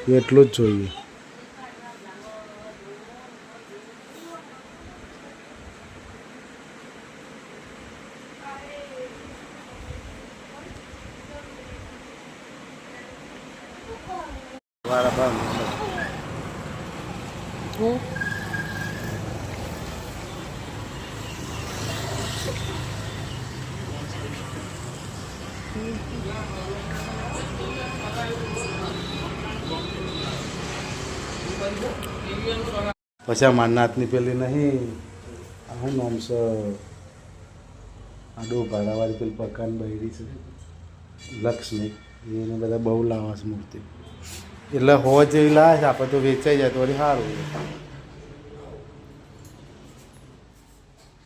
એટલું જ જોઈએ. પછી આ માનનાથની પેલી નહીં, હું નામ છે, આડો ભાડાવાળી પેલી પકાન બહેરી છે લક્ષ્મી, એને બધા બહુ લાવે છે મૂર્તિ. એટલે હો જેવી લાવે છે, આપણે તો વેચાઈ જાય તો વળી સારું.